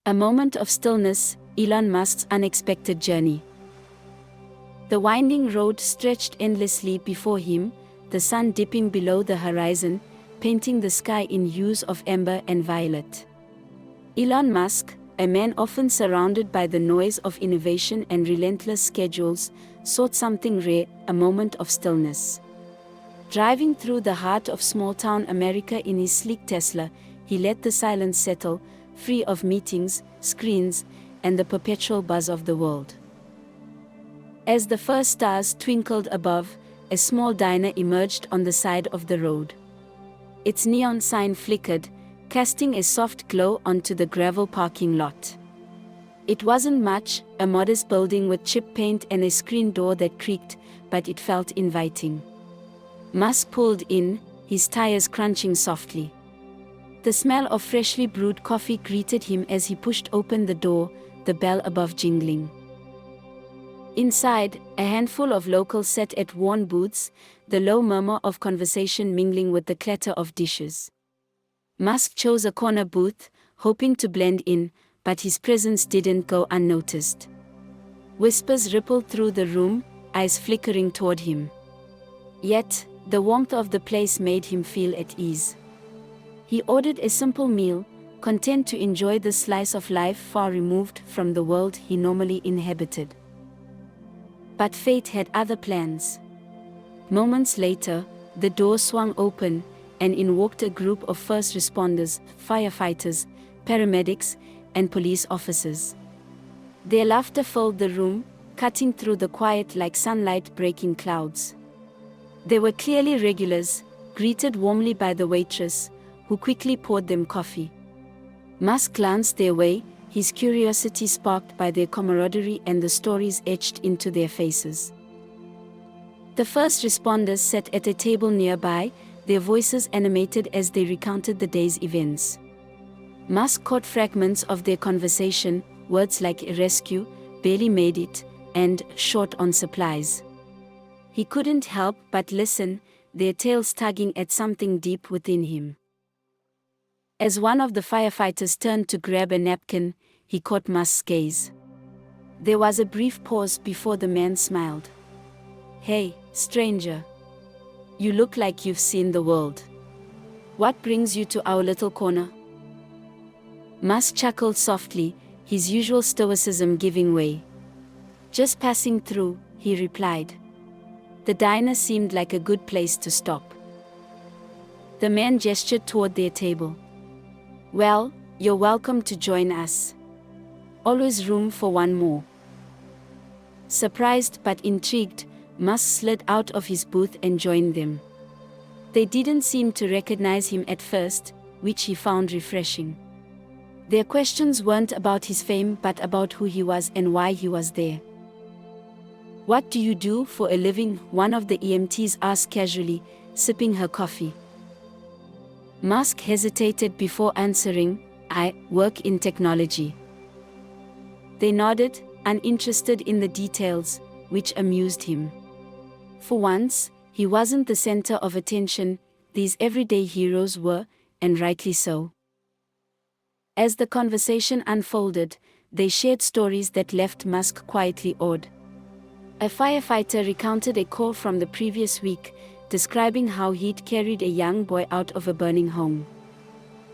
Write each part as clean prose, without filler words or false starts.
A moment of stillness, Elon Musk's unexpected journey. The winding road stretched endlessly before him, the sun dipping below the horizon, painting the sky in hues of amber and violet. Elon Musk, a man often surrounded by the noise of innovation and relentless schedules, sought something rare, a moment of stillness. Driving through the heart of small-town America in his sleek Tesla, he let the silence settle, free of meetings, screens, and the perpetual buzz of the world. As the first stars twinkled above, a small diner emerged on the side of the road. Its neon sign flickered, casting a soft glow onto the gravel parking lot. It wasn't much, a modest building with chip paint and a screen door that creaked, but it felt inviting. Musk pulled in, his tires crunching softly. The smell of freshly brewed coffee greeted him as he pushed open the door, the bell above jingling. Inside, a handful of locals sat at worn booths, the low murmur of conversation mingling with the clatter of dishes. Musk chose a corner booth, hoping to blend in, but his presence didn't go unnoticed. Whispers rippled through the room, eyes flickering toward him. Yet, the warmth of the place made him feel at ease. He ordered a simple meal, content to enjoy the slice of life far removed from the world he normally inhabited. But fate had other plans. Moments later, the door swung open, and in walked a group of first responders, firefighters, paramedics, and police officers. Their laughter filled the room, cutting through the quiet like sunlight breaking clouds. They were clearly regulars, greeted warmly by the waitress, who quickly poured them coffee. Musk glanced their way, his curiosity sparked by their camaraderie and the stories etched into their faces. The first responders sat at a table nearby, their voices animated as they recounted the day's events. Musk caught fragments of their conversation, words like rescue, barely made it, and short on supplies. He couldn't help but listen, their tales tugging at something deep within him. As one of the firefighters turned to grab a napkin, he caught Musk's gaze. There was a brief pause before the man smiled. "Hey, stranger. You look like you've seen the world. What brings you to our little corner?" Musk chuckled softly, his usual stoicism giving way. "Just passing through," he replied. "The diner seemed like a good place to stop." The man gestured toward their table. "Well, you're welcome to join us. Always room for one more." Surprised but intrigued, Musk slid out of his booth and joined them. They didn't seem to recognize him at first, which he found refreshing. Their questions weren't about his fame but about who he was and why he was there. "What do you do for a living?" one of the EMTs asked casually, sipping her coffee. Musk hesitated before answering, "I work in technology." They nodded, uninterested in the details, which amused him. For once, he wasn't the center of attention, these everyday heroes were, and rightly so. As the conversation unfolded, they shared stories that left Musk quietly awed. A firefighter recounted a call from the previous week, describing how he'd carried a young boy out of a burning home.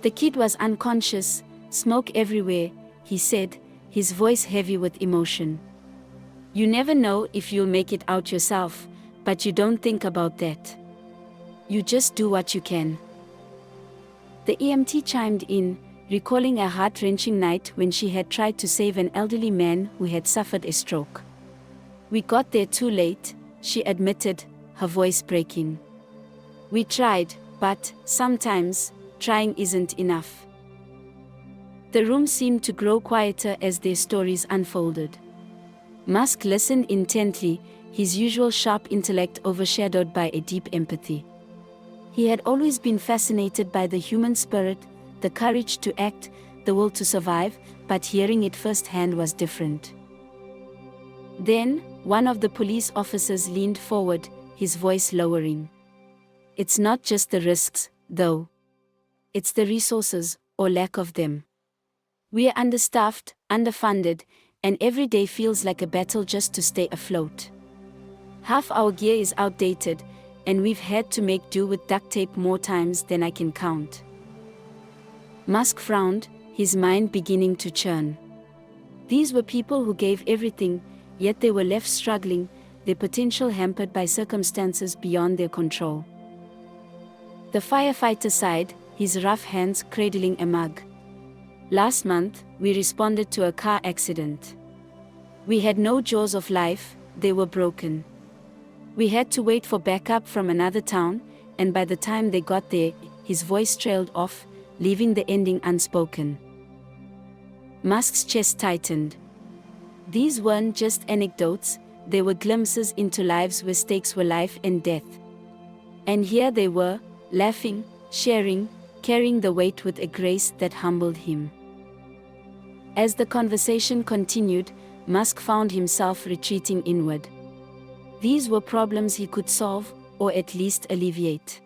The kid was unconscious, smoke everywhere, he said, his voice heavy with emotion. "You never know if you'll make it out yourself, but you don't think about that. You just do what you can." The EMT chimed in, recalling a heart-wrenching night when she had tried to save an elderly man who had suffered a stroke. "We got there too late," she admitted, her voice breaking. "We tried, but sometimes, trying isn't enough." The room seemed to grow quieter as their stories unfolded. Musk listened intently, his usual sharp intellect overshadowed by a deep empathy. He had always been fascinated by the human spirit, the courage to act, the will to survive, but hearing it firsthand was different. Then, one of the police officers leaned forward, his voice lowering. "It's not just the risks, though. It's the resources, or lack of them. We are understaffed, underfunded, and every day feels like a battle just to stay afloat. Half our gear is outdated, and we've had to make do with duct tape more times than I can count. Musk frowned, his mind beginning to churn. These were people who gave everything, yet they were left struggling, their potential hampered by circumstances beyond their control. The firefighter sighed, his rough hands cradling a mug. Last month, we responded to a car accident. We had no jaws of life, they were broken. We had to wait for backup from another town, and by the time they got there, his voice trailed off, leaving the ending unspoken. Musk's chest tightened. These weren't just anecdotes, they were glimpses into lives where stakes were life and death. And here they were, laughing, sharing, carrying the weight with a grace that humbled him. As the conversation continued, Musk found himself retreating inward. These were problems he could solve, or at least alleviate.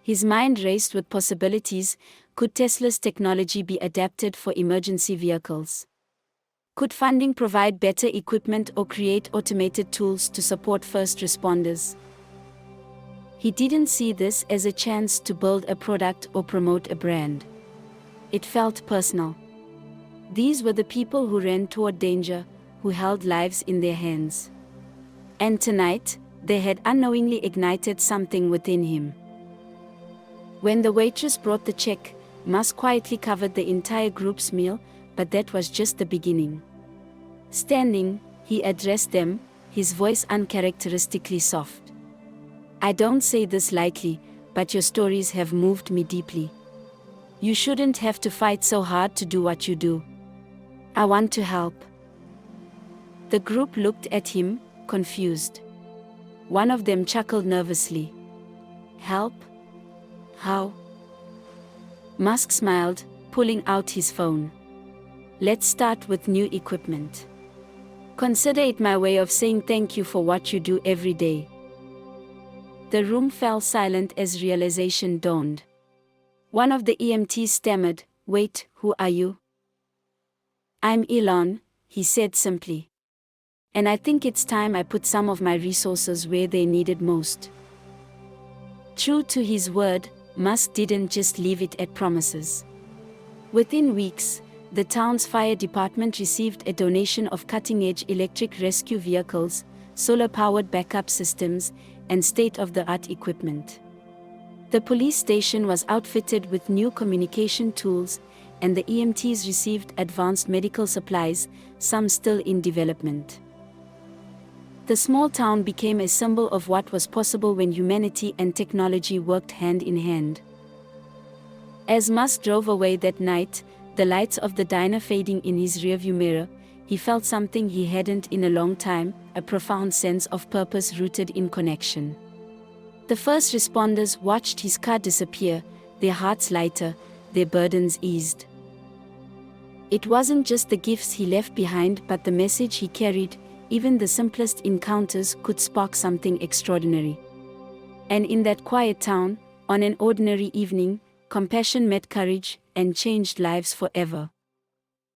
His mind raced with possibilities. Could Tesla's technology be adapted for emergency vehicles? Could funding provide better equipment or create automated tools to support first responders? He didn't see this as a chance to build a product or promote a brand. It felt personal. These were the people who ran toward danger, who held lives in their hands. And tonight, they had unknowingly ignited something within him. When the waitress brought the check, Musk quietly covered the entire group's meal, but that was just the beginning. Standing, he addressed them, his voice uncharacteristically soft. I don't say this lightly, but your stories have moved me deeply. You shouldn't have to fight so hard to do what you do. I want to help. The group looked at him, confused. One of them chuckled nervously. Help? How? Musk smiled, pulling out his phone. Let's start with new equipment. Consider it my way of saying thank you for what you do every day. The room fell silent as realization dawned. One of the EMTs stammered, Wait, who are you? I'm Elon, he said simply. And I think it's time I put some of my resources where they needed most. True to his word, Musk didn't just leave it at promises. Within weeks, the town's fire department received a donation of cutting-edge electric rescue vehicles, solar-powered backup systems, and state-of-the-art equipment. The police station was outfitted with new communication tools, and the EMTs received advanced medical supplies, some still in development. The small town became a symbol of what was possible when humanity and technology worked hand in hand. As Musk drove away that night, the lights of the diner fading in his rearview mirror, he felt something he hadn't in a long time, a profound sense of purpose rooted in connection. The first responders watched his car disappear, their hearts lighter, their burdens eased. It wasn't just the gifts he left behind but the message he carried. Even the simplest encounters could spark something extraordinary. And in that quiet town, on an ordinary evening, compassion met courage and changed lives forever.